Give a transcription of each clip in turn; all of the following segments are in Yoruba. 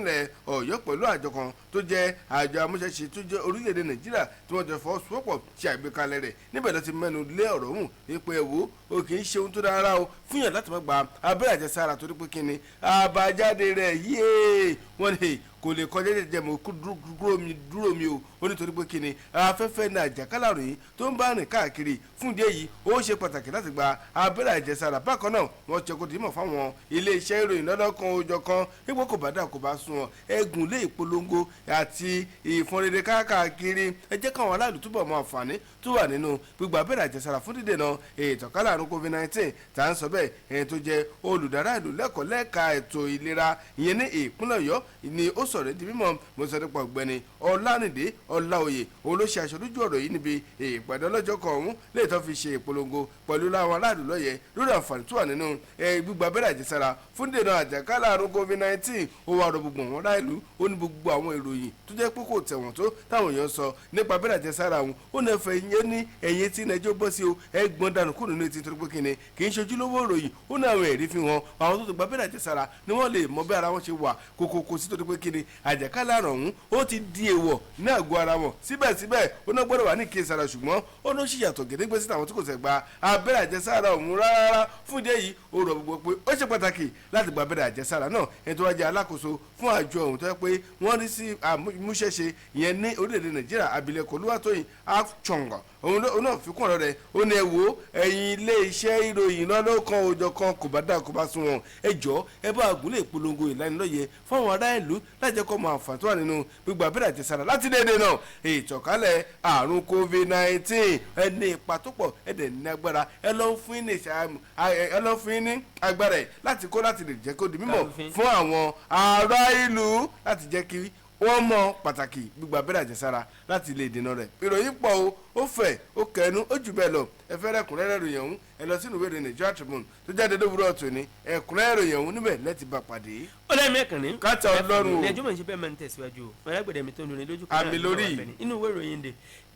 ìpínlẹ̀ Ọ̀yọ́ pẹ̀lú àjọ kan tó jẹ́ àjọ amúṣẹ́ṣe tó jẹ́ orílẹ̀-èdè Nàìjíríà tí wọ́n jọ fọwọ́sowọ́pọ̀ ṣe àgbékalẹ̀ rẹ̀ níbẹ̀ ló ti mẹ́nu lé ọ̀rọ̀ ọ̀hún wípé ẹ̀wò o kì í ṣe ohun tó dára o fún yàn láti má gba abẹ́rẹ́ àjẹsára torí pé kíni àbájáde rẹ̀ yíé wọ́n ní kò lè kọjá jẹjẹ mọ dúró mi o ó nítorí pé kíni afẹ́fẹ́ ní àjàkálà ròyìn tó ń bá rìn káàkiri fún ìdí èyí ó ṣe pàtàkì láti gba abẹ́rẹ́ àjẹsára bákan náà wọ́n ṣe kó dìímọ̀ fáwọn iléeṣẹ́ ìròyìn lọ́dọ̀kan òòjọ́ kan ipò kò bá dà kò bá sún ọ ẹgùn lé ìpolongo àti ìfọnrere káàkiri ẹ jẹ́ káwọn aráàlú túbọ̀ mọ àǹfààní tó wà nínú gbígba abẹ́rẹ́ àjẹsára fún dídènà ìtànkálẹ̀ àrùn COVID-19 tá à ń sọ bẹ́ẹ̀ ẹni tó jẹ́ olùdarí ìlú lẹ́kọ̀ọ́ lẹ́ka ètò ìlera ìyẹn ní ìpínlẹ̀ Ọ̀yọ́ ni ó sọ̀rọ̀ di mímọ̀ mọ̀sọ̀dẹ́pọ̀ ọ̀gbẹ́ni Ọlánìdé Ọláoyè òun ló ṣe aṣojú ọ̀rọ̀ yìí níbi ìpàdé ọlọ́jọ́ kan ọ̀hún lè tó fi ṣe ìpolongo pẹ̀lú láwọn aráàlú lọ́yẹ̀ lórí àǹfààní tó wà nínú gbígba abẹ́rẹ́ àjẹsára fún dènà àjàkálẹ̀ àrùn COVID-19 ó wà rọ gbogbo àwọn aráàlú ó ní gbogbo àwọn ìròyìn tó jẹ́ pé kò tẹ̀wọ̀n tó táwọn èèyàn sọ nípa abẹ́rẹ́ àjẹsára ọ̀hún ó ní ẹ̀fẹ̀ yẹn ní ẹ̀yìn tí nàìjọ́ bọ́ sí o ẹgbọ́n dànù kúrò nínú etí torí pé kíni kì í ṣojúlówó ìròyìn ó ní àwọn ẹ̀rí fi hàn àwọn tó ti gba abẹ́rẹ́ àjẹsára ni wọ́n lè mọ bí ara wọn ṣe wà kòkòkò sí torí pé kíni àjàkálẹ̀ àrùn ọ̀hún ó ti di èèwọ̀ ní àgọ́ ara wọn síbẹ̀síbẹ̀ ó náà gbọ́dọ̀ wà ní kíyèsára ṣùgbọ́n ó ló ṣì yàtọ̀ gédégbé sí àwọn tí kò ṣe gba abẹ́rẹ́ àjẹsára ọ̀hún rárá fún ìdí èyí ó rọ̀ gbogbo pé ó ṣe pàtàkì láti gba abẹ́rẹ́ àjẹsára náà ẹni tó wá jẹ́ alákòóso fún àjọ ọ̀hún tó yẹ pé wọ́n rí sí àmúṣẹ́ṣe ìyẹn ní orílẹ̀-èdè Nàìjíríà abilékọ Olúwatóyìn Achọ̀ngọ̀ òun náà fi kún ọ̀rọ̀ rẹ̀ ó ní ẹ wo ẹ̀yin ilé iṣẹ́ ìròyìn lọ́lọ́kan òòjọ́ kan kò bá dà kó bá sún wọn ẹ jọ ẹ bá àgúnlé ìpolongo ìlanilọ́yẹ fáwọn ará ìlú láti jẹ́ kó mọ àǹfààní tó wà nínú gbígba abẹ́rẹ́ àjẹsára láti dédé náà ìtànkálẹ̀ àrùn COVID-19 ẹ ní ipa tó pọ̀ ẹ dẹ̀ ní agbára ẹ lọ́ fún ní agbára ẹ̀ láti kó láti lè jẹ́ kó di mímọ̀ fún àwọn ará ìlú láti jẹ́ kí wọ́n mọ pàtàkì gbígba abẹ́rẹ́ àjẹsára láti lè dènà rẹ̀ ìròyìn pọ̀ o ó fẹ̀ ó kẹnu ó jù bẹ́ẹ̀ lọ ẹ fẹ́ rẹ́kùnrẹ́rẹ́ ròyìn ọ̀hún ẹ lọ sínú ìwé ìròyìn Nigeria Tribune tó jáde lówùúrọ̀ tòní ẹ̀kúnrẹ́rẹ́ ròyìn ọ̀hún níbẹ̀ lẹ́tì bá pàdé. ó lẹ́yìn mẹ́kànnì káàtà ọlọ́run o ẹjọ́ mọ̀ ní ṣe bẹ́ẹ̀ máa ń tẹ̀síwájú o ọ̀rẹ́gbẹ̀dẹ̀ mi tó ń lórí lójú kan àmì lórí inú ìwé ìròyìn The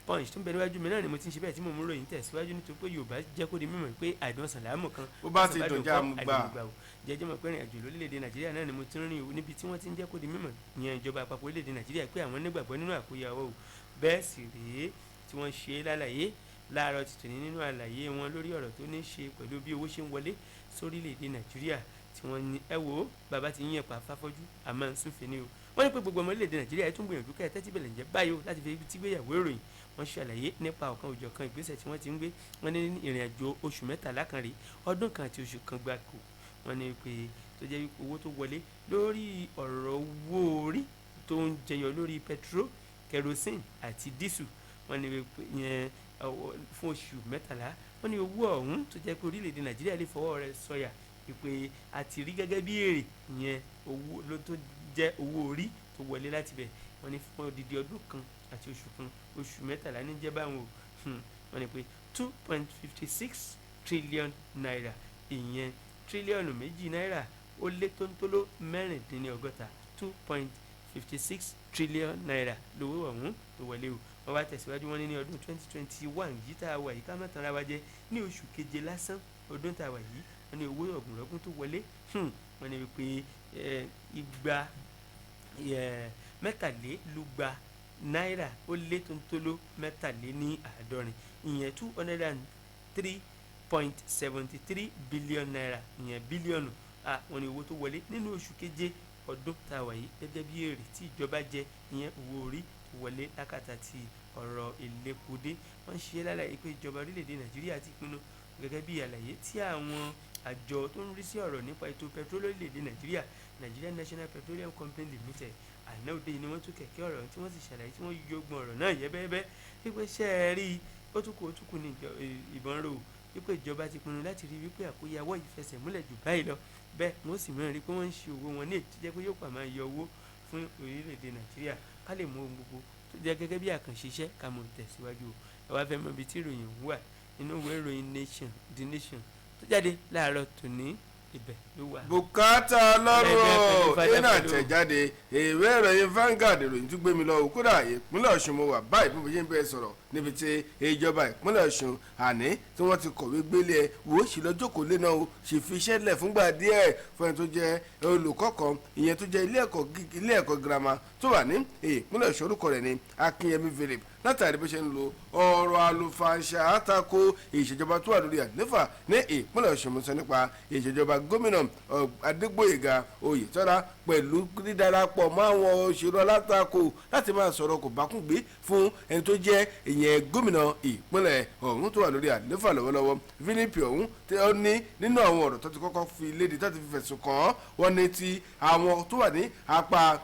Punch tó ń bẹ níwájú mi náà ni mo ti ń ṣe bẹ́ẹ̀ tí mo mú ròyìn tẹ̀síwájú nítorí pé Yorùbá jẹ́ kó di mímọ̀ pé àìdán sàlámù kan ó bá ti dùn já mú gbà jẹjọ́ mọ̀ pé ìrìn àjò lórílẹ̀‐èdè Nàìjíríà náà ni mo ti ń rìn níbi tí wọ́n ti ń jẹ́ kó di mímọ̀ ìyẹn ìjọba àpapọ̀ orílẹ̀‐èdè Nàìjíríà pé àwọn nígbàgbọ́ nínú àkóyawọ́ o bẹ́ẹ̀ sì rèé tí wọ́n ṣe lálàyé láàárọ̀ tìtò ní nínú àlàyé wọn lórí ọ̀rọ̀ tó ní ṣe pẹ̀lú bí owó ṣe ń wọlé sórílẹ̀‐èdè Nàìjíríà tí wọ́n ní ẹ wò ó bàbá ti yín ẹ̀pà fáfọ́jú àmọ́ ń súnfẹ́ ni o wọ́n ní pé gbogbo ọmọ orílẹ̀‐èdè Nàìjíríà tún gbìyànjú kẹ́ ẹ tẹ́tí bẹ̀lẹ̀ jẹ́ báyìí o láti fi tí gbéyàwó ìròyìn wọ́n ṣàlàyé nípa ọ̀kan òjọ̀kan ìgbésẹ̀ tí wọ́n ti ń gbé wọ́n ní ìrìn àjò oṣù mẹ́tàlá kan rí ọdún kan àti oṣù kan gbáko wọ́n ní pé tó jẹ́ wípé owó tó wọlé lórí ọ̀rọ̀ owó orí tó ń jẹyọ lórí petro kerosene àti dísù wọ́n ní pé yẹn fún oṣù mẹ́tàlá wọ́n ní owó ọ̀hún tó jẹ́ pé orílẹ̀-èdè Nàìjíríà lè fọwọ́ rẹ̀ sọ̀yà pé a ti rí gẹ́gẹ́ bí èrè yẹn owó ló tó jẹ́ owó orí tó wọlé láti bẹ̀ wọ́n ní fún odidi ọdún kan àti oṣù mẹ́tàlá ní jẹ́ báwọn o wọ́n ní pé 2.56 trillion naira ìyẹn tírílíọ̀nù méjì náírà ó lé tóńtóló mẹ́rìndínlọ́gọ́ta 2.56 trillion naira lówó ọ̀hún tó wọlé o wọ́n wá tẹ̀síwájú wọn ní ọdún 2021 yìí tá a wà yìí ká má tanra wa jẹ ní oṣù keje lásán ọdún tá a wà yìí wọ́n ní owó ọ̀gùnrọ̀gùn tó wọlé wọ́n ní wípé igba mẹ́tàlélúgba náírà ó lé tóńtóló mẹ́tàléníàádọ́rin ìyẹn 203.73 billion naira ìyẹn bílíọ̀nù wọ́n ní owó tó wọlé nínú oṣù keje ọdún tá a wà yìí gẹ́gẹ́ bí èrè tí ìjọba jẹ ìyẹn owó orí tó wọlé lákàtà ti ọ̀rọ̀ ìlépodé wọ́n ṣe lálàyé pé ìjọba orílẹ̀-èdè Nàìjíríà ti pinnu gẹ́gẹ́ bí àlàyé tí àwọn àjọ tó ń rí sí ọ̀rọ̀ nípa ètò pẹtrol orílẹ̀-èdè Nàìjíríà Nigeria National Petroleum Company Limited àná òde ni wọ́n tún kẹ̀kẹ́ ọ̀rọ̀ tí wọ́n sì ṣàlàyé tí wọ́n yọgbọ́n ọ̀rọ̀ náà yẹ́bẹ́ẹ́bẹ́ wípé ṣe é rí ó tún kù ní ìbọn rò wípé ìjọba ti pinnu láti rí wípé àkóyawọ́ ìfẹsẹ̀múlẹ̀ jù báyìí lọ bẹ́ẹ̀ wọ́n sì mìíràn rí pé wọ́n ń ṣe owó wọn ní ètò jẹ́ pé yóò pa máa yọ owó fún orílẹ̀-èdè Nàìjíríà ká lè mú ohun gbogbo tó jẹ́ gẹ́gẹ́ bí àkànṣe iṣẹ́ ká mọ̀ tẹ̀síwájú ẹ wá fẹ́ mọ ibi tí ìròyìn wà nínú ìwé ìròyìn The Nation tó jáde láàárọ̀ tòní ibẹ̀ ló wà. bùkátà lọ́rọ̀ iná àtẹ̀jáde ìwé ìròyìn Vanguard ìròyìn tún gbé mi lọ kódà ìpínlẹ̀ Ọ̀ṣun mo wà báyìí bí mo ṣe ń bẹ́ẹ̀ sọ̀rọ̀ níbi tí ìjọba ìpínlẹ̀ Ọ̀ṣun àní tí wọ́n ti kọ̀wé gbélé ẹ̀ wò ó sì lọ́jọ́ kò lé náà o sì fi iṣẹ́ lẹ̀ fúngbà díẹ̀ fún ẹni tó jẹ́ olùkọ́ kan ìyẹn tó jẹ́ ilé ẹ̀kọ́ girama tó wà ní ìpínlẹ̀ Ọ̀ṣun orúkọ rẹ̀ ní Akínyẹmí Philip látàrí bó ṣe ń lo ọ̀rọ̀ àlùfàǹṣà àtakò ìṣèjọba tó wà lórí àlééfà ní ìpínlẹ̀ Ọ̀ṣun mú sọ nípa ìṣèjọba gómìnà Adégbóyèga Oyètọ́lá pẹ̀lú dídarapọ̀ mọ́ àwọn òṣèlú alátakò láti máa sọ̀rọ̀ kò bákùngbé fún ẹni tó jẹ́ ìyẹn gómìnà ìpínlẹ̀ ọ̀hún tó wà lórí àlééfà lọ́wọ́lọ́wọ́ Philip ọ̀hún tí ó ní nínú àwọn ọ̀rọ̀ tó ti kọ́kọ́ fi léde tó ti fi fẹ̀sùn kàn án wọ́n ní ti àwọn tó wà ní apá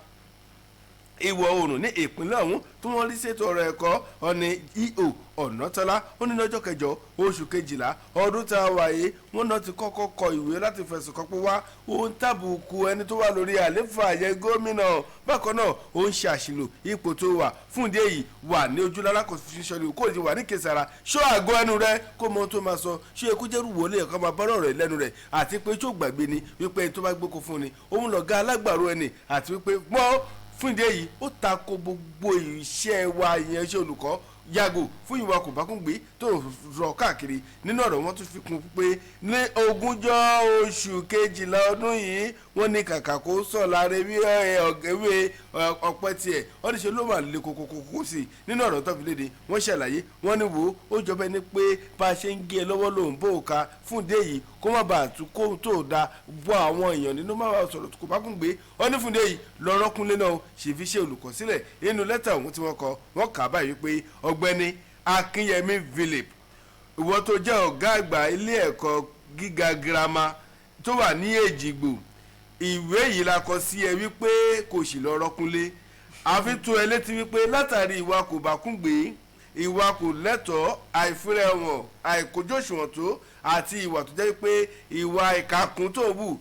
ìwọ̀ oòrùn ní ìpínlẹ̀ ọ̀hún tí wọ́n rí ṣètò ọ̀rọ̀ ẹ̀kọ́ ọ̀nì EO Ọ̀nàtọ́lá ó ní lọ́jọ́ kẹjọ oṣù kejìlá ọdún tá a wáyé wọ́n náà ti kọ́kọ́ kọ ìwé láti fẹ̀sùn kàn pé wá ó ń tàbùkù ẹni tó wà lórí àlééfà yẹn gómìnà bákan náà ó ń ṣe àṣìlò ipò tó wà fún ìdí èyí wà ní ojúlára kò fi ṣọlẹ̀ kó lè wà ní kẹsàrà ṣó àgọ́ ẹnu rẹ kó mọ tó máa sọ ṣé ekú jẹ́rù wọlé ẹ̀kọ́ máa bọ́rọ̀ rẹ̀ lẹ́nu rẹ̀ àti pé tó gbàgbé ni wípé tó bá gbóko fún ni òun lọ̀gá alágbàro ẹni àti wípé mọ́ fún ìdí èyí ó tako gbogbo iṣẹ́ wa ìyẹn iṣẹ́ olùkọ́ yàgò fún ìwà kò bá kún gbé tó rọ káàkiri nínú ọ̀rọ̀ wọn tún fi kún pé ní 20 oṣù kejìlá ọdún yìí wọ́n ní kàkà kó sọ̀ lára ewé ọ̀pẹ tiẹ̀ wọ́n ní ṣe ló máa le kókókókó sí i nínú ọ̀rọ̀ tó fi léde wọ́n ṣàlàyé wọ́n ní wo ó jọba ẹni pé bá a ṣe ń gé e lọ́wọ́ lòun bó o ka fún ìdí èyí kó má bàa tún kó tó da bọ́ àwọn èèyàn nínú má bàa sọ̀rọ̀ kò bá kún gbé wọ́n ní fún ìdí èyí lọ́rọ́ kúnlé náà ṣe fi ṣe olùkọ́ sílẹ̀ nínú lẹ́tà òun tí wọ́n kọ wọ́n kà á báyìí pé ọ̀gbẹ́ni Akínyẹmí Philip ìwọ tó jẹ́ ọ̀gá àgbà ilé ẹ̀kọ́ gíga girama tó wà ní Èjìgbò ìwé yìí la kọ sí ẹ wípé kò sì lọ rọ́kúnlé àfi tó ẹ létí wípé látàrí ìwà kò bá kún gbé ìwà kò lẹ́tọ̀ọ́ àìfúnra ẹ̀wọ̀n àìkójóṣùwọ̀n tó àti ìwà tó jẹ́ pé ìwà ìkàkùn tó ń wù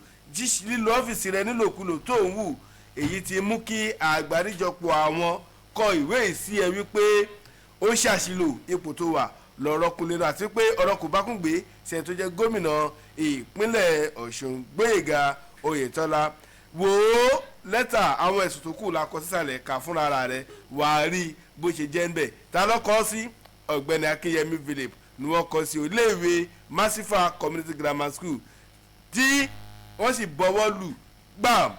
lílo ọ́fíìsì rẹ nílòkulò tó ń wù èyí ti mú kí àgbáríjọpọ̀ àwọn kọ ìwé ìsí ẹ wípé ó ṣàṣìlò ipò tó wà lọ́rọ̀ kúnlẹ̀ àti pé ọ̀rọ̀ kò bá kún gbé sẹ́yìn tó jẹ́ gómìnà ìpínlẹ̀ Ọ̀ṣun Gbóyèga Oyètọ́lá wò ó lẹ́tà àwọn ẹ̀sùn tó kù la kọ sísàlẹ̀ kà fúnra rẹ̀ wà á rí bó ṣe jẹ́ ń bẹ̀ ta ló kọ sí ọ̀gbẹ́ni Akínyẹmí Philip ni wọ́n kọ sí iléèwé Masifa Community Grammar School tí wọ́n sì bọ́wọ́ lù gbàm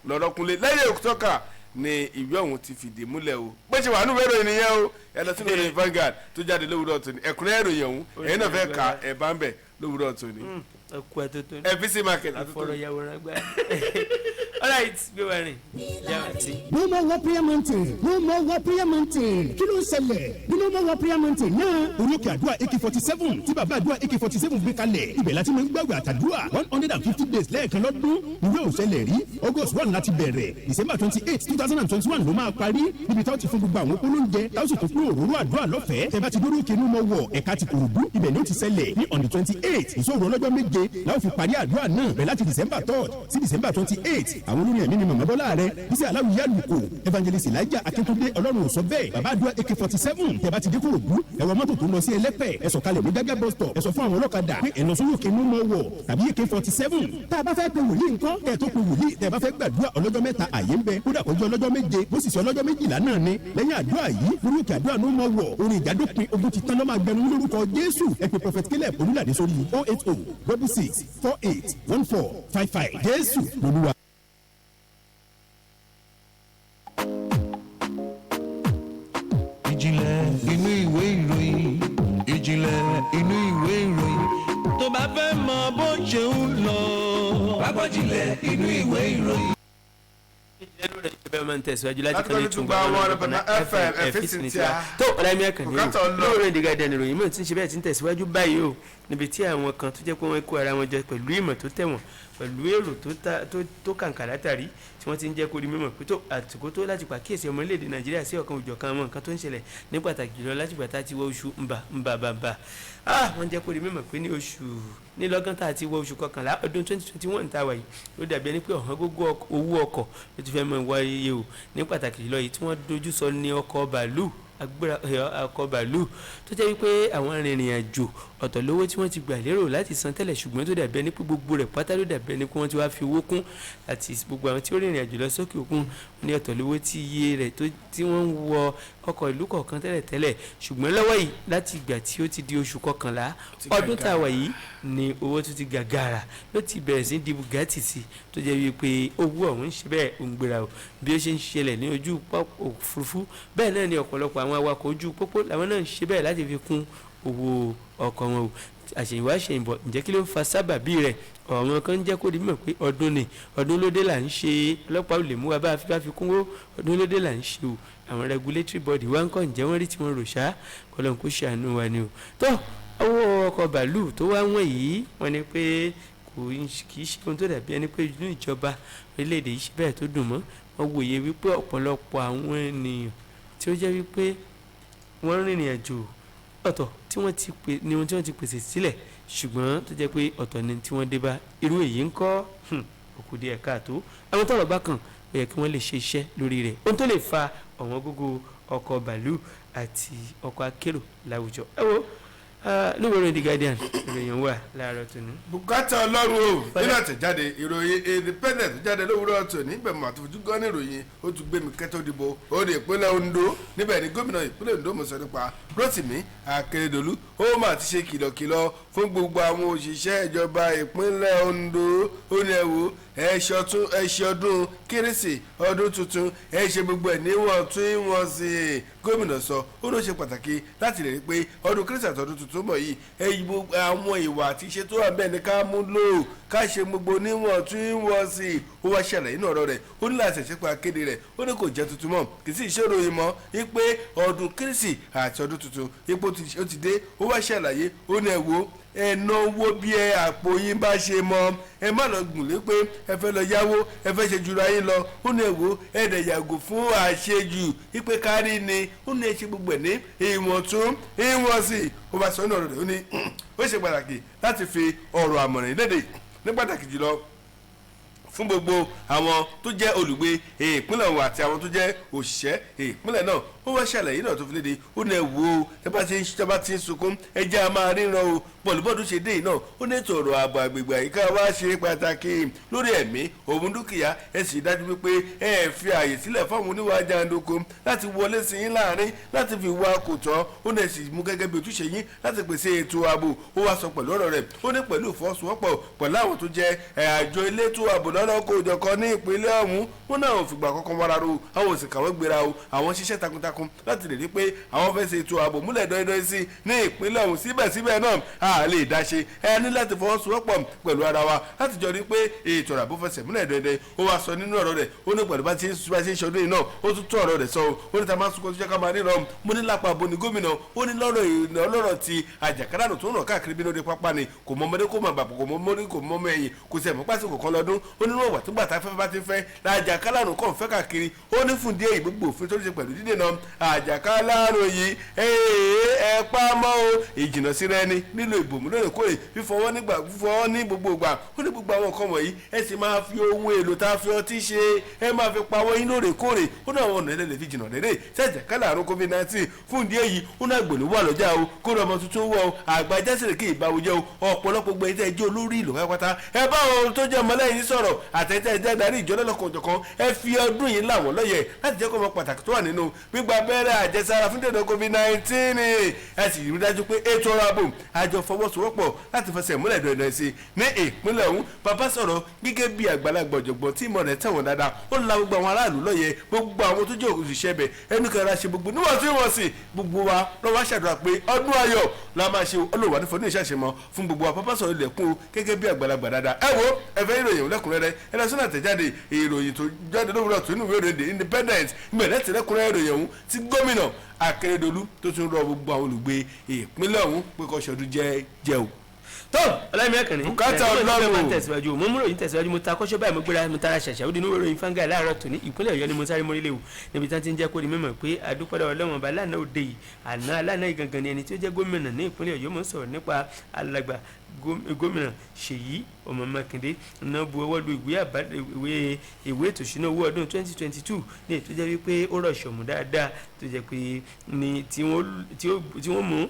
lọ́rọ̀ kúnlẹ̀ lẹ́yìn òkútọ́kà ni ìwé ọ̀hún ti fìdí múlẹ̀ o bó ṣe wà nínú ìwé ìròyìn nìyẹn o ẹ lọ sínú ìròyìn Vanguard tó jáde lówùúrọ̀ tòní ẹ̀kúnrẹ́ ìròyìn ọ̀hún ẹ̀yin náà fẹ́ ka ẹ̀ bá ń bẹ̀ lówùúrọ̀ tòní. ọkọ àtúntò FBC market àtúntò. ìfọ̀rọ̀yàwòrán gbá alright gbé wa rìn yàrá tí. no more war prayer mountain no more war prayer mountain kí ló ń ṣẹlẹ̀ ní no more war prayer mountain náà orókè àdúrà AK-47 tí bàbá àdúrà AK-47 gbé kalẹ̀ ibẹ̀ láti máa ń gbàgbé àtàdúrà 150 days lẹ́ẹ̀kan lọ́dún ìwé òṣèlè rí August 1 láti bẹ̀rẹ̀ December 28 2021 ló máa parí níbi táwọn ti fún gbogbo àwọn olóúnjẹ táwọn sì tún kúrò òróró àdúrà lọ́fẹ̀ẹ́ tẹ́ bá ti dúró kínú mọ́ wọ̀ ẹ̀ka ti Kòròdú ibẹ̀ ni ó ti ṣẹlẹ̀ ní on the 28 ìṣòro ọlọ́jọ́ méje láwọn fi parí àdúrà náà bẹ̀ láti December 3 sí December 28 àwọn olórin ẹ̀mí ni màmá bọ́lá rẹ̀ bísí aláwìyá lùkò evangelist elijah akíntúndé ọlọ́run ò sọ bẹ́ẹ̀ bàbá àdúrà AK-47 tẹ́ bá ti dé Kòròdú ẹ̀rọ mọ́tò tó ń lọ sí ẹlẹ́pẹ̀ ẹ sọ̀kalẹ̀ ní gágá bus stop ẹ sọ fún àwọn ọlọ́kadà pé ẹ̀nà sórí òkè mímọ́ wọ̀ tàbí AK-47 tá a bá fẹ́ pe wòlíì nǹkan kẹ́ tó pe wòlíì tẹ́ bá fẹ́ gbàdúrà ọlọ́jọ́ mẹ́ta àyè ń bẹ kódà kọjú ọlọ́jọ́ méje bó sì sọ ọlọ́jọ́ méjìlá náà ni lẹ́yìn àdúrà yìí lórí òkè àdúrà ló mọ́ wọ̀ orin ìjádópin ogun ti tán lọ́ máa gbẹnu lórúkọ Jésù ẹ pe prophet Caleb olúlàdé sórí 08066481455 Jésù lolúwa. ìjìnlẹ̀ inú ìwé ìròyìn ìjìnlẹ̀ inú ìwé ìròyìn tó bá fẹ́ mọ bó ṣe ń lọ. pápájìnlẹ̀ inú ìwé ìròyìn. ìjẹ́nu rẹ̀ ìjọba máa ń tẹ̀síwájú láti kan ní túnbà ọ̀nà FM ẹ̀fíìsì tí a tó ọ̀làmì ẹ̀kàn ní lóòrè ìdíga ìdánì ìròyìn mọ̀ tí ń ṣe bẹ́ẹ̀ tí ń tẹ̀síwájú báyìí o níbi tí àwọn kan tó jẹ́ pé wọ́n kó ara wọn jẹ pẹ̀lú ìmọ̀ tó tẹ̀wọ̀n pẹ̀lú èrò tó kàǹkà látàrí tí wọ́n ti ń jẹ́ kó di mímọ̀ pé tó àtìkó tó láti pàkíyèsí ọmọ orílẹ̀-èdè Nàìjíríà sí ọ̀kan òjọ̀kan àwọn nǹkan tó ń ṣẹlẹ̀ ní pàtàkì jùlọ láti gbà tá a ti wọ oṣù mbàmbà wọ́n jẹ́ kó di mímọ̀ pé ní lọ́gán tá a ti wọ oṣù kọkànlá ọdún 2021 tá a wà yìí ló dàbí ẹni pé ọ̀hán gógó owó ọkọ̀ ló ti fẹ́ mọ̀ wáyé o ní pàtàkì jùlọ yìí tí wọ́n dojú sọ ní ọkọ̀ bàálù ọkọ̀ bàálù tó jẹ́ wípé àwọn arìnrìn àjò ọ̀tọ̀ lówó tí wọ́n ti gbà lérò láti san tẹ́lẹ̀ ṣùgbọ́n tó dàbí ẹni pé gbogbo rẹ̀ pátá ló dàbí ẹni pé wọ́n ti wá fi owó kún àti gbogbo àwọn tí ó rìnrìn àjò lọ sókè òkun ní ọ̀tọ̀ lówó tí iye rẹ̀ tí wọ́n ń wọ ọkọ̀ ìlú kọ̀ọ̀kan tẹ́lẹ̀ ṣùgbọ́n lọ́wọ́ yìí láti ìgbà tí ó ti di oṣù kọkànlá ọdún tá a wà yìí ni owó tó ti gàgàrà ló ti bẹ̀rẹ̀ sí di Bugatti sí tó jẹ́ wípé owó ọ̀hún ń ṣe bẹ́ẹ̀ ń gbéra o bí ó ṣe ń ṣẹlẹ̀ ní ojú òfurufú bẹ́ẹ̀ náà ni ọ̀pọ̀lọpọ̀ àwọn awakọ̀ ojú pópó làwọn náà ń ṣe bẹ́ẹ̀ láti fi kún owó ọkọ̀ wọn o àṣèyìnwá àṣèyìnbọ̀ ǹjẹ́ kí ló fa sábàbí rẹ̀ ọ̀run kan jẹ́ kó di mọ̀ pé ọdún lóde là ń ṣe ọlọ́pàá ò lè mú wa bá fi kúnwó ọdún lóde là ń ṣe o àwọn regulatory body wa ń kọ́ ǹjẹ́ wọ́n rí tí wọ́n rò ṣá kọ́lọ́n kó ṣàánú wa ni o tó owó ọkọ̀ bàálù tó wá wọ̀n yìí wọ́n ní pé kì í ṣe ohun tó dàbí ẹni pé inú ìjọba orílẹ̀-èdè yìí ṣe bẹ́ẹ̀ tó dùn mọ́ wọ́n wòye wípé ọ̀pọ̀lọpọ̀ àwọn ènìyàn tí ó jẹ́ wípé wọ́n rìnrìn àjò ọ̀tọ̀ tí wọ́n ti pèsè sílẹ̀ ṣùgbọ́n tó jẹ́ pé ọ̀tọ̀ ni tí wọ́n dé bá irú èyí ń kọ́ òkú díẹ̀ káàtó àwọn tọ́rọ̀ bá kàn ó yẹ kí wọ́n lè ṣe iṣẹ́ lórí rẹ̀ ohun tó lè fa ọ̀wọ́n gógó ọkọ̀ bàálù àti ọkọ̀ akérò láwùjọ ẹ wo lóòrò The Guardian ìròyìn wà láàárọ̀ tòní. bùkátà ọlọ́run o nínú àtẹ̀jáde ìròyìn Independent jáde lówùúrọ̀ tòní níbẹ̀ mọ̀ àtúntò gan ní ìròyìn ó tún gbé mi kẹ́tọ́ dìbò ó di ìpínlẹ̀ Ondo níbẹ̀ ni gómìnà ìpínlẹ̀ Ondo mo sọ nípa Rotimi Akeredolu ó mà ti ṣe kìlọ̀kìlọ̀ fún gbogbo àwọn òṣìṣẹ́ ìjọba ìpínlẹ̀ Ondo ó ní ẹ wò ẹ ṣe ọdún kérésì ọdún tuntun ẹ ṣe gbogbo ẹ̀ níwọ̀ntúnwọ̀nsì gómìnà sọ ó ló ṣe pàtàkì láti lè rí pé ọdún kérésì àti ọdún tuntun mọ̀ yìí ẹ yí àwọn ìwà àti iṣẹ́ tó wà bẹ́ẹ̀ ni ká mú lò ká ṣe gbogbo níwọ̀ntúnwọ̀nsì ó wá ṣàlàyé nínú ọ̀rọ̀ rẹ̀ ó ní láti ṣẹ̀ṣẹ̀ pa akéde rẹ̀ ó ní kò jẹ́ tuntun mọ́ kì í sì ṣòro ìmọ̀ wípé ọdún kérésì àti ọdún tuntun ipò ó ti dé ó wá ṣàlàyé ó ní ẹ wò ẹ náwó bí àpò yín bá ṣe mọ ẹ má lọ gùn lé pé ẹ fẹ́ lọ yáwó ẹ fẹ́ ṣe jura yín lọ ó ní ẹ wò ẹ dẹ̀ yàgò fún àṣejù wípé kárí ni ó ní ẹ ṣe gbogbo ẹ̀ ní ìwọ̀ntúnwọ̀nsì ó bá sọ ní ọ̀rọ̀ rẹ̀ ó ní ó ṣe pàtàkì láti fi ọ̀rọ̀ àmọ̀ràn lédè ní pàtàkì jùlọ fún gbogbo àwọn tó jẹ́ olùgbé ìpínlẹ̀ ọ̀hún àti àwọn tó jẹ́ òṣìṣẹ́ ìpínlẹ̀ náà ó wá ṣàlàyé náà tó fi léde ó ní ẹ wò ó ẹ bá ti ń sunkún ẹ jẹ́ a máa ríran o pọ̀lúbọ́ọ̀dù ṣe dé náà ó ní ètò ọ̀rọ̀ ààbò àgbègbè àyíká wa ṣe pàtàkì lórí ẹ̀mí òun dúkìá ẹ sì dájú wípé ẹ fi ààyè sílẹ̀ fáwọn oníwà jàǹdùkú láti wọlé sí yín láàrin láti fi wá kò tọ́ ó ní ẹ sì mú gẹ́gẹ́ bí ojúṣe yín láti pèsè ètò ààbò ó wá sọ pẹ̀lú ọ̀rọ̀ rẹ̀ ó ní pẹ̀lú ìfọwọ́sowọ́pọ̀ pẹ̀lú àwọn tó jẹ́ àjọ elétò ààbò lọ́nà kòjọ̀kan ní ìpínlẹ̀ ọ̀hún wọn náà ò fìgbà kankan wára ro àwọn òsì kàwé gbéra o àwọn ṣiṣẹ́ takuntakun láti lè rí pé àwọn fẹ́ ṣe ètò ààbò múlẹ̀ dọ́ẹ́dọ́ẹ́ sí ní ìpínlẹ̀ ọ̀hún síbẹ̀síbẹ̀ náà a lè dá ṣe ẹ ní láti fọwọ́sowọ́pọ̀ pẹ̀lú ara wa láti jọ rí pé ètò ààbò fẹsẹ̀ múlẹ̀ dọ́ẹ́dọ́ẹ́ ó wá sọ nínú ọ̀rọ̀ rẹ̀ ó ní pẹ̀lú bá ti ń ṣọdún yìí náà ó tún tó ọ̀rọ̀ rẹ̀ sọ ó ní ta máa ń sunkún tó jẹ́ ká máa ríran mo ní lápá abo ní gómìnà ó ní lọ́rọ̀ ti àjàkálàrò tó ń ràn káàkiri bí lóde pápá ni kò mọ ọmọdé kò mọ àgbà kò mọ ọmọdé kò mọ ọmọ ẹ̀yìn kò sì ẹ̀mọ́ pásítọ̀ kan lọ́dún ó ní wọ́n wà tó gbà tá fẹ́fẹ́ bá ti fẹ́ àjàkálàrò kàn fẹ́ káàkiri ó ní fún díẹ̀ gbogbo òfin tó ṣe pẹ̀lú dídènà àjàkálàrò yìí ẹ pa mọ́ o ìjìnà síra ẹni nílò ìbòmú lóòrèkóòrè fífọwọ́ ní gbogbo ìgbà ó ní gbogbo àwọn nǹkan wọ̀nyí ẹ sì máa fi ohun èlò tá a fi ọtí ṣe ẹ máa fi pawọ́ yín lóòrèkóòrè ó ní àwọn ọ̀nà ẹlẹ́lẹ́ fi jìnà dédé sí àjàkálàrò COVID-19 fún ìdí èyí ó náà gbòòlù wà lọ́jà o kó lọ́ ọmọ tuntun wọ o àgbà jásìrì kí ìbáwò jẹ́ o ọ̀pọ̀lọpọ̀ gbẹ ẹjẹ́ ẹjẹ́ olórí ìlú pátápátá ẹ bá àwọn tó jẹ́ ọmọlẹ́yìn sọ̀rọ̀ àtẹ̀tẹ̀ ẹjẹ́ darí ìjọ lọ́kọ̀ọ̀jọ̀kan ẹ fi ọdún yìí làwọn lọ́yẹ̀ láti jẹ́ kó mọ pàtàkì tó wà nínú gbígba abẹ́rẹ́ àjẹsára fún dènà COVID-19 ẹ sì rí dájú pé ètò ọrọ̀ ààbò àjọ fọwọ́sowọ́pọ̀ láti fẹsẹ̀ múlẹ̀ dandan sí ní ìpínlẹ̀ ọ̀hún bàbá sọ̀rọ̀ gẹ́gẹ́ bí àgbàlagbà ọ̀jọ̀gbọ́n tí ìmọ̀ rẹ̀ tẹ̀wọ̀n dáadáa ó la gbogbo àwọn aráàlú lọ́yẹ̀ gbogbo àwọn tó jẹ́ òṣìṣẹ́ bẹ̀ ẹnu kan ra ṣe gbogbo níwọ̀n tí wọ́n sì gbogbo wa lọ́wọ́ ṣàdúrà pé ọdún ayọ̀ la máa ṣe olùwà ní fọdún ìṣàṣemọ fún gbogbo wa bàbá sọ̀rọ̀ ilẹ̀kùn gẹ́gẹ́ bí àgbàlagbà dáadáa ẹ wo ẹ fẹ́ ìròyìn lẹ́kùnrẹ́rẹ́ ẹ lọ sínú àtẹ̀jáde ìròyìn tó jáde lówùrọ̀ tó inú ìwé ìròyìn The Independent ìgbẹ̀lẹ́ tẹ̀lẹ́kùnrẹ́ ìròyìn ọ̀hún tí gómìnà Akérédolú tó tún rọ gbogbo àwọn olùgbé ìpínlẹ̀ ọ̀hún pé kó ṣọdún jẹ́ o. tó ọlámi ẹkànnì bùkátà ọlọ́run tẹ̀síwájú mo mú ròyìn tẹ̀síwájú mo ta kọ́ṣọ́ báyìí mo gbéra mo tara ṣàṣà ó di inú ròyìn fáńgà láàárọ̀ tòní ìpínlẹ̀ Ọ̀yọ́ ni mo sáré mórílẹ̀ o níbi tí wọ́n ti ń jẹ́ kó di mímọ̀ pé adúpọ̀dọ̀ ọlọ́wọ̀n ọba lánàá òde yìí àná alánà ìgangan ni ẹni tí ó jẹ́ gómìnà ní ìpínlẹ̀ Ọ̀yọ́ mo ń sọ̀rọ̀ nípa alàgbà gómìnà Ṣèyí ọmọ Mákindé náà bu ọwọ́ lu ìwé ètò ìṣúná owó ọdún 2022 ní ètò jẹ́ wípé ó rọ̀ ṣọ̀mù dáadáa tó jẹ́ pé ní tí wọ́n mú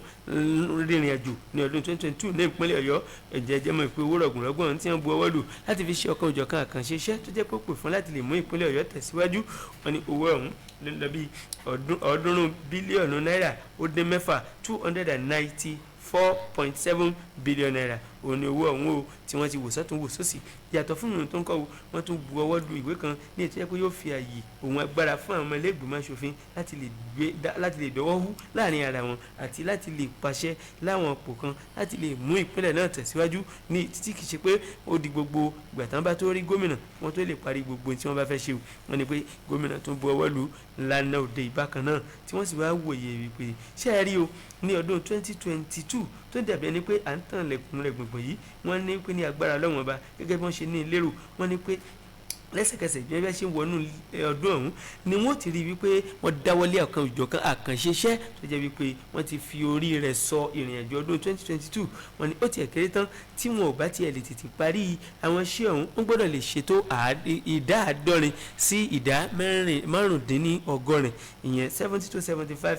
rìnrìn àjò ní ọdún 2022 ní ìpínlẹ̀ Ọ̀yọ́ ẹ̀jẹ̀ jẹ́ mọ́ ìpè owó rọ̀gùnrọ̀gbọ̀n tí wọ́n bu ọwọ́ lù láti fi ṣe ọ̀kan òjọ̀kan àkànṣe iṣẹ́ tó jẹ́ pé ó pè fún láti lè mú ìpínlẹ̀ Ọ̀yọ́ tẹ̀síwájú. wọ́n ní owó ọ̀hún ló lọ bí ọ̀ọ́dúnrún bílíọ̀nù náírà ó dín mẹ́fà 294.7 billion naira òun ni owó ọ̀hún o tí wọ́n ti wò sọ́tún wò sósì yàtọ̀ fún ìròyìn tó ń kọ́ wọ́n tún bu ọwọ́ lu ìwé kan ní ètò yẹ pé yóò fi àyè òun agbára fún àwọn ọmọ ilé ìgbìmọ̀ aṣòfin láti lè dọwọ́ hú láàrin ara wọn àti láti lè pàṣẹ láwọn ọ̀pọ̀ kan láti lè mú ìpínlẹ̀ náà tẹ̀síwájú ní títí kìí ṣe pé ó di gbogbo gbàtàn bá tó rí gómìnà wọ́n tó lè parí gbogbo tí wọ́n bá fẹ́ ṣe o wọ́n ní pé gómìnà tó bu ọwọ́ lu lánàá òde ìbákan náà tí wọ́n sì wá wòye wípé ṣé ẹ rí o ní ọdún 2022 tó dàbí ẹni pé à ń tàn lẹ̀kùn rẹ̀ gbọ̀ngbọ̀n yìí wọ́n ní pé ní agbára lọ́wọ́n ọba gẹ́gẹ́ bí wọ́n ṣe ní lérò wọ́n ní pé lẹ́sẹ̀kẹsẹ̀ bí wọ́n ṣe ń wọnú ọdún ọ̀hún ni wọ́n ti rí wípé wọ́n dáwọ́lé ọ̀kan òjọ̀kan àkànṣe iṣẹ́ tó jẹ́ wípé wọ́n ti fi orí rẹ̀ sọ ìrìn àjò ọdún 2022 wọ́n ní ó tiẹ̀ kéré tán tí wọn ò bá tiẹ̀ lè tètè parí àwọn iṣẹ́ ọ̀hún wọ́n gbọ́dọ̀ lè ṣètò ìdá àádọ́rin sí ìdá márùndínlọ́gọ́rin ìyẹn 70 to 75%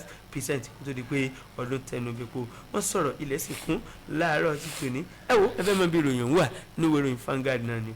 kó tó di pé ọdún tẹnubẹ́pọ̀ wọ́n sọ̀rọ̀ ilẹ̀ sì kún láàárọ̀ títò ní ẹ wo ẹ fẹ́ mọ bí ìròyìn wà níwèé ìròyìn Vanguard náà ni.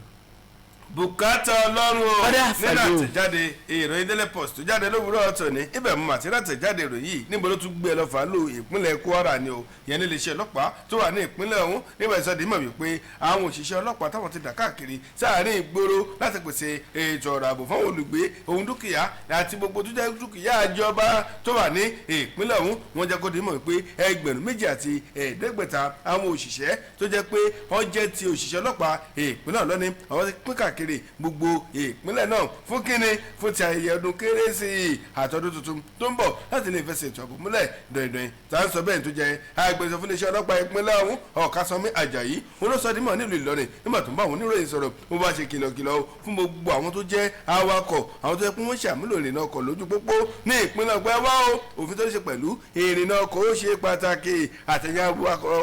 bùkátà ọlọ́run o nínú àtẹ̀jáde ìròyìn Daily Post tó jáde lówùúrọ̀ ọ̀tọ̀ ní ibẹ̀ mú àti látẹ̀jáde ìròyìn yìí níbo ló tún gbé ẹ lọ fà á lò ìpínlẹ̀ Kwara ni o yẹn ní iléeṣẹ́ ọlọ́pàá tó wà ní ìpínlẹ̀ ọ̀hún nígbà ìsọdí mọ̀ wípé àwọn òṣìṣẹ́ ọlọ́pàá táwọn ti dà káàkiri sáàárín ìgboro láti pèsè ètò ọ̀rọ̀ ààbò fún olùgbé ohun dúkìá àti gbogbo tó jẹ́ dúkìá ìjọba tó wà ní ìpínlẹ̀ ọ̀hún wọ́n jẹ́ kó di mọ̀ wípé ẹgbẹ̀rún méjì àti ẹ̀ẹ́dẹ́gbẹ̀ta àwọn òṣìṣẹ́ tó jẹ́ pé wọ́n jẹ́ ti òṣìṣẹ́ ọlọ́pàá ìpínlẹ̀ ọ̀lọ́ni àwọn ti pín káàkiri gbogbo ìpínlẹ̀ náà fún kíni fún ti ayẹyẹ ọdún kérésì àtọdún tuntun tó ń bọ̀ láti lè fẹsẹ̀ ètò ààbò múlẹ̀ dọ̀ìdọ̀ìn tá à ń sọ bẹ́ẹ̀ tó jẹ́ agbẹnusọ fún iléeṣẹ́ ọlọ́pàá ìpínlẹ̀ ọ̀hún Ọ̀kásánmí Àjàyí olóṣọdímọ̀ nílùú Ìlọrin nígbà tó ń bá àwọn oníròyìn sọ̀rọ̀ wọ́n bá ṣe kìlọ̀kìlọ̀ fún gbogbo àwọn tó jẹ́ awakọ̀ àwọn tó yẹ kí wọ́n ṣàmúlò ìrìnnà ọkọ̀ lójú pópó ní ìpínlẹ̀ ọgbẹ́ wá o òfin tó ní ṣe pẹ̀lú ìrìnnà ọkọ̀ ó ṣe pàtàkì àtẹ̀yà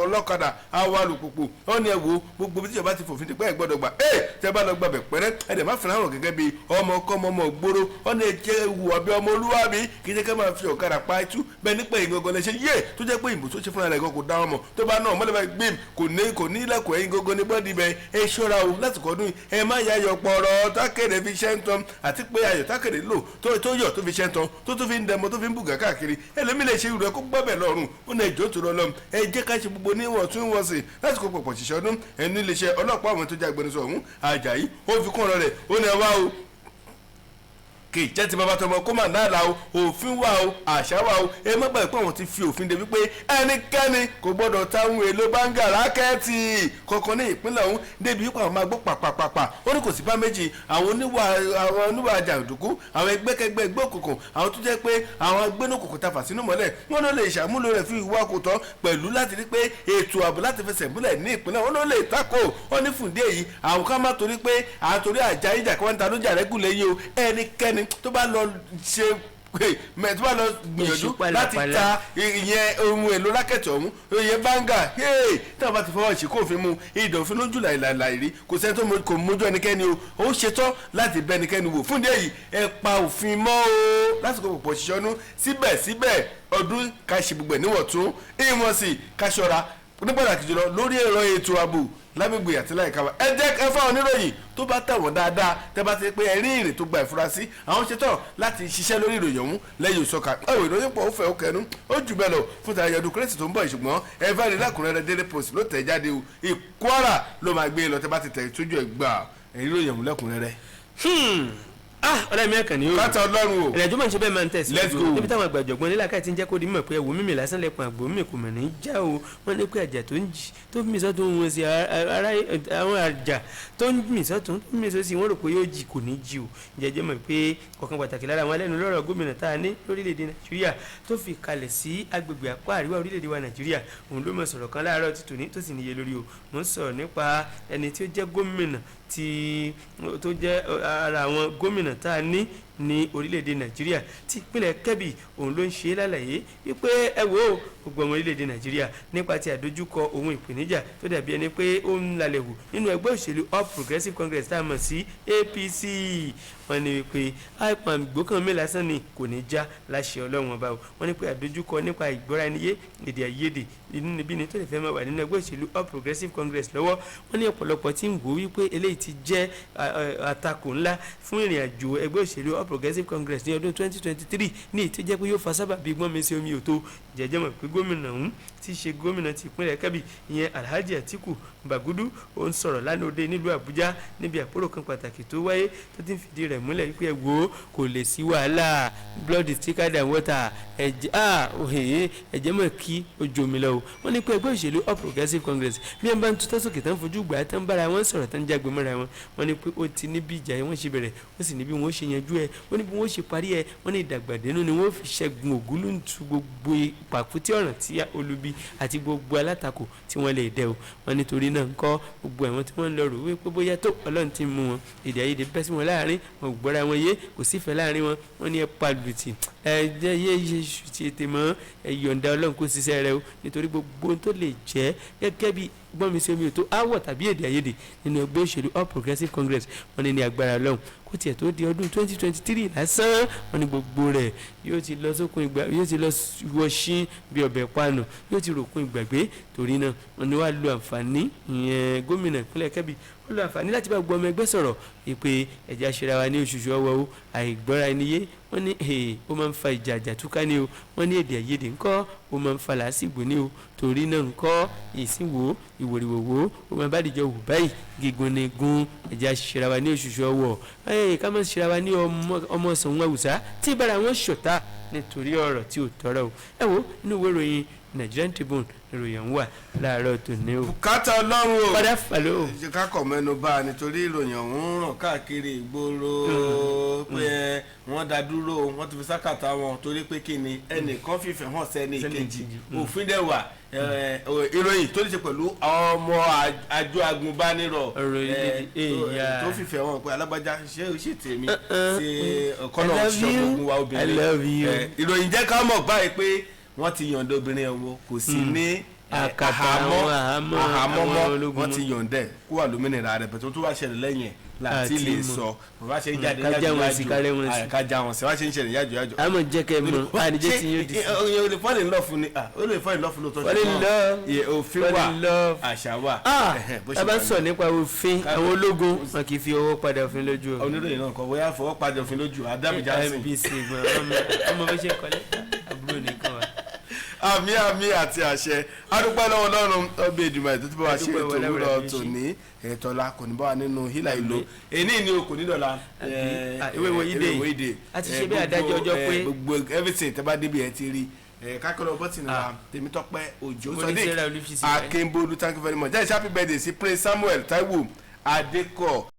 ọlọ́kadà awalùpùpù ó ní ẹ̀wò gbogbo bí tíjọba ti fòfin ti pẹ́ gbọ́dọ̀ gbà tẹ́ bá lọ gbàbẹ̀ pẹ́rẹ́ ẹ̀dẹ̀ má fìlà hàn gẹ́gẹ́ bí ọmọ ọkọ ọmọ gbòòrò ọ̀nà ẹ̀jẹ̀ wù ọ̀bẹ ọmọ olúwàbí kì í jẹ́ ká máa fi ọ̀kadà pa ẹtú bẹ́ẹ̀ nípa ìgangan lẹ́sẹ̀ yé tó jẹ́ pé ìbò tó ṣe fúnra rẹ̀ gan kò dá ọmọ tó bá náà mọ́lẹ́bà gbìm kò ní ilẹ̀kùn ẹ̀yìn gangan ní bọ́ọ̀dì bẹ́ẹ̀ ẹ ṣọ́ra o láti kọ́dún ẹ má ya ayọ̀ pọ̀rọ̀ tákèrè fi ṣẹ́ ń tán àti pé ayọ̀ tákèrè lò tó yọ̀ tó fi ṣẹ́ ń tán tó fi ń dẹmọ tó fi ń bùgà káàkiri ẹlòmí lè ṣe irú ẹ kó gbọ́bẹ̀ lọ́rùn ó ní ẹjọ́ tó lọ́lọ́m ẹ jẹ́ ká ṣe gbogbo níwọ̀ntúnwọ̀nsì láti kó pọ̀pọ̀ ṣiṣẹ́ ọdún ẹni iléeṣẹ́ ọlọ́pàá àwọn tó jẹ́ agbẹnusọ ọ̀hún Àjàyí ó fi kún ọ̀rọ̀ rẹ̀ ó ní ẹ wá o kì í jẹ́ ti bàbá tọmọ kó máa náà o òfin wà o àṣà wà o ẹ má gbàgbé pé àwọn ti fi òfin de wípé ẹnikẹ́ni kò gbọ́dọ̀ táwọn èlò báńgà rákẹ́ẹ̀tì kankan ní ìpínlẹ̀ ọ̀hún débi wípé àwọn máa gbọ́ pàpàpàpà ó ní kò sí bá méjì àwọn oníwà jàǹdùkú àwọn ẹgbẹ́kẹgbẹ́ ẹgbẹ́ òkùnkùn àwọn tó jẹ́ pé àwọn agbẹ́nukùnkùn ta fà sínú mọ́lẹ̀ wọn ló lè ṣàmúlò rẹ̀ fi ìwà kò tọ́ pẹ̀lú láti rí pé ètò ààbò láti fẹsẹ̀ múlẹ̀ ní ìpínlẹ̀ wọn ló lè takò ó ní fúndé yìí àwọn ká má torí pé àtòrí àjà ìjà kí wọ́n ta lójà rẹ́gùn lẹ́yìn o ẹnikẹ́ni tó bá lọ ṣe mẹ tó bá lọ gbìyànjú láti ta ìyẹn ohun èlò rákẹ́tì ọ̀hún ìyẹn báńgà tí wọ́n bá ti fọwọ́ ìṣìkò òfin mu ìdọ̀fin lójú làìlàìlàì rí kò sẹ́ni tó kò mójú ẹnikẹ́ni o ó ṣetán láti bẹ ẹnikẹ́ni wò fún díẹ̀ yìí ẹ pa òfin mọ́ o lásìkò pọ̀pọ̀ ṣiṣẹ́ ọdún síbẹ̀síbẹ̀ ọdún ká ṣe gbogbo ẹ̀ níwọ̀ntún ìwọ̀nsì ká ṣọ́ra ní pàtàkì jùlọ lórí ẹ̀rọ ètò ààbò lágbègbè àti láìka wa ẹ jẹ́ ẹ fáwọn oníròyìn tó bá tẹ̀wọ̀n dáadáa tẹ́ bá ti pé ẹ̀rí ìrìn tó gba ìfurasí àwọn ṣetán láti ṣiṣẹ́ lórí ìròyìn ọ̀hún lẹ́yìn òṣọ́ka ẹ̀wọ̀ ìròyìn pọ̀ ó fẹ́ ó kẹnu ó jù bẹ́ẹ̀ lọ fún tàyẹ̀ ọdún kérésì tó ń bọ̀ ṣùgbọ́n ẹ fẹ́ rí lákùnrẹ́rẹ́ Daily Post ló tẹ̀ jáde o Ìkwárà ló máa gbé lọ tẹ́ bá ti tẹ̀ tójú ẹ̀ gbà ìròyìn ọ̀hún lẹ́kùnrẹ́rẹ́. ọlọ́run ẹ̀kan ni ó káta ọlọ́run o ìrìnàjò máa ń ṣe bẹ́ẹ̀ máa ń tẹ̀sí let's go níbi táwọn àgbàjọ̀gbọ́n nílà káàtì ń jẹ́ kó di mímọ̀ pé ẹ̀wò mímì lásán lẹ́pọ̀ àgbò mímì kò mọ̀ ní já o wọ́n ní pé àjà tó ń jì tó mì sọ́tún wọn sí àwọn àjà tó ń mì sọ́tún tó mì sọ́sí wọ́n rò pé yóò jì kò ní jì o jẹjẹ́ mọ̀ pé ọ̀kan pàtàkì lára àwọn alẹ́nu lọ́rọ̀ gómìnà tá a ní lórílẹ̀‐èdè Nàìjíríà tó fi kalẹ̀ sí agbègbè àpá àríwá orílẹ̀‐èdè wa Nàìjíríà òun ló mọ̀ sọ̀rọ̀ kan láàárọ̀ ti tòní tó sì níye lórí o mò ń sọ̀rọ̀ nípa ẹni tí ó jẹ́ gómìnà tó jẹ́ ara àwọn gómìnà tá a ní ní orílẹ̀-èdè nàìjíríà tí ìpínlẹ̀ kẹ́bì òun ló ń ṣe lálàyé wípé ẹ wo gbogbo ọmọ orílẹ̀-èdè nàìjíríà nípa ti àdójúkọ ohun ìpèníjà tó dàbí ẹni pé ó ń lalẹ̀ wù nínú ẹgbẹ́ òṣèlú All Progressives Congress tá a mọ̀ sí APC wọ́n ní wípé ipan gbókànmí lásán ni kò ní já láṣẹ ọlọ́run ọba o wọ́n ní pé àdójúkọ nípa ìgbọ́ra ẹni yé èdè àìyedè inú níbí ni tó lè fẹ́ máa wà nínú ẹgbẹ́ òṣèlú All Progressives Congress lọ́wọ́ wọ́n ní ọ̀pọ̀lọpọ̀ tí ń wò wípé eléyìí ti jẹ́ àtakò ńlá fún ìrìn àjò ẹgbẹ́ òṣèlú All Progressives Congress ní ọdún 2023 ní èyí tó jẹ́ pé yóò fa sábàbí gbọ́n mi sí omi òtó jẹ́jẹ́ mọ̀ pé gómìnà ọ̀hún tí í ṣe gómìnà ti ìpínlẹ̀ Kebbi ìyẹn Alhaji Atiku Bagudu ó ń sọ̀rọ̀ lánàá òde nílùú Àbújá níbi àpérò kan pàtàkì tó wáyé tó ti ń fìdí rẹ̀ múlẹ̀ wípé ẹ wò ó kò lè sí wàhálà blood is thicker than water ẹ̀jẹ̀ mọ̀ kí ojú omi lọ o wọ́n ní pé ẹgbẹ́ òṣèlú All Progressives Congress bí wọ́n bá ń tutọ́ sókè tán fojú gbà tán bára wọn sọ̀rọ̀ tán jágbe mọ́ra wọn wọ́n ní pé ó ti ní bí ìjà wọn ṣe bẹ̀rẹ̀ ó sì ní bí wọ́n ṣe yanjú ẹ̀ wọ́n ní bí wọ́n ṣe parí ẹ̀ wọ́n ní ìdàgbàdénú ni wọ́n fi ṣẹ́gun ògúnlùntù gbogbo pàkútí ọ̀ràn tí olubi àti gbogbo alátakò tí wọ́n lè dẹ o wọ́n nítorí náà ń kọ́ gbogbo àwọn tí wọ́n ń lọ rò wípé bóyá tó Ọlọ́run ti mú wọn èdè àìyedè bẹ́ sí wọn láàrin wọn gbọ́ra wọn yé kò sífẹ̀ẹ́ láàrin wọn wọ́n ní ẹ palùtì ẹ jẹ́ yé ṣù ti ètè mọ́ ẹ yọ̀ǹda Ọlọ́run kó ṣiṣẹ́ rẹ o nítorí gbogbo tó lè jẹ́ gẹ́gẹ́ bí gbọ́n mi sí omi ò tó áwọ̀ tàbí èdè àìyedè nínú ẹgbẹ́ òṣèlú All Progressives Congress wọ́n ní agbára Ọlọ́run kó tiẹ̀ tó di ọdún 2023 lásán wọ́n ní gbogbo rẹ̀ yóò ti lọ sókun ìgbà yóò ti lọ wọṣín bí ọbẹ̀ panu yóò ti ròkun ìgbàgbé torí náà wọ́n ní wàá lo àǹfààní ìyẹn gómìnà ìpínlẹ̀ Kebbi wọ́n lo àǹfààní láti bá gbọ́ ọmọ ẹgbẹ́ sọ̀rọ̀ ìpè ẹ̀jẹ̀ aṣèrà wa ní oṣooṣù ọwọ́ o àìgbọ́ra ẹni yé wọ́n ní ó máa ń fa ìjà àjàtúká ní o wọ́n ní èdè àìyedè ńkọ́ ó máa ń fa làásìgbò ní o torí náà ńkọ́ ìsìnwó ìwòrìwòwò ó máa bá dìjọ wò báyìí gígun ní gun ẹ̀jẹ̀ aṣèrà wa ní oṣooṣù ọwọ́ ká máa ṣèrà wa ní ọmọ ọ̀sán wọn àwùsá tí ìbára wọn ṣọ̀tá nítorí ọ̀rọ̀ tí ò tọrọ o ẹ wo inú ìwé ìròyìn Nigerian Tribune ìròyìn wà láàárọ̀ tòní o. bùkátà Ọlọ́run o padà fàlọ́ o. ṣe kákọ̀ mẹ́nu bá a nítorí ìròyìn ọ̀hún ràn káàkiri ìgboro pé wọ́n dá dúró wọ́n ti fi sákàtà wọn torí pé kí ni ẹnìkan fìfẹ́ hàn sẹ́ni kejì òfin dẹ̀ wà ìròyìn tó ní ṣe pẹ̀lú ọmọ àjọ agùnbánirọ̀ tó fìfẹ́ hàn pé alágbájá ṣé o ṣì tèmi ṣe ọ̀kọ́nà ṣọ́gbọ̀n wa obìnrin ìròyìn jẹ́ ká mọ̀ báyìí pé wọ́n ti yọ̀ǹda obìnrin ẹ̀wọ̀n kò sí ní àhámọ́ mọ́ wọ́n ti yọ̀ǹda ẹ̀ kó wà lómìnira rẹ̀ bẹ̀tẹ̀ tó wá ṣẹlẹ̀ lẹ́yìn ẹ̀ láti lè sọ bàbá ṣe ń jáde kájà wọn sí wá ṣe ń ṣẹlẹ̀ yájọ́. àmọ́ jẹ́ kẹ́ mọ̀ àdìjẹ́ tí yóò di sí. o lè fọ́ọ̀lì lọ́ọ̀fù ni o lè fọ́ọ̀lì lọ́ọ̀fù lóòótọ́ ṣùgbọ́n òfin wà àṣà wà. a bá sọ nípa òfin àwọn ológun wọn kì í fi ọwọ́ padà òfin lójú o. oníròyìn náà kọ bóyá fọwọ́ padà òfin lójú adábìjà sí. MBC gbọ́n ọmọ bí ṣe kọ́lé àbúrò nìkan wa. àmì àti àṣẹ adúpẹ́ lọ́wọ́ Ọlọ́run ọbẹ̀ ìdìbò ètò tí bá wa ṣe ètò òwúrọ̀ tòní ẹ̀tọ́lá kò ní bá wa nínú hílà ìlú èní ni o kò ní dọ̀la ìwé ìdè àti ṣe bí adájọ́ ọjọ́ pé gbogbo everything tẹ́ bá débi ẹ̀ ti rí kákọ́lọ́ bọ́tì náà Tèmítọ́pẹ́ Òjó Sodiq Akínbólú thank you very much jẹ́ happy birthday sí Prince Samuel Taiwo Adékọ̀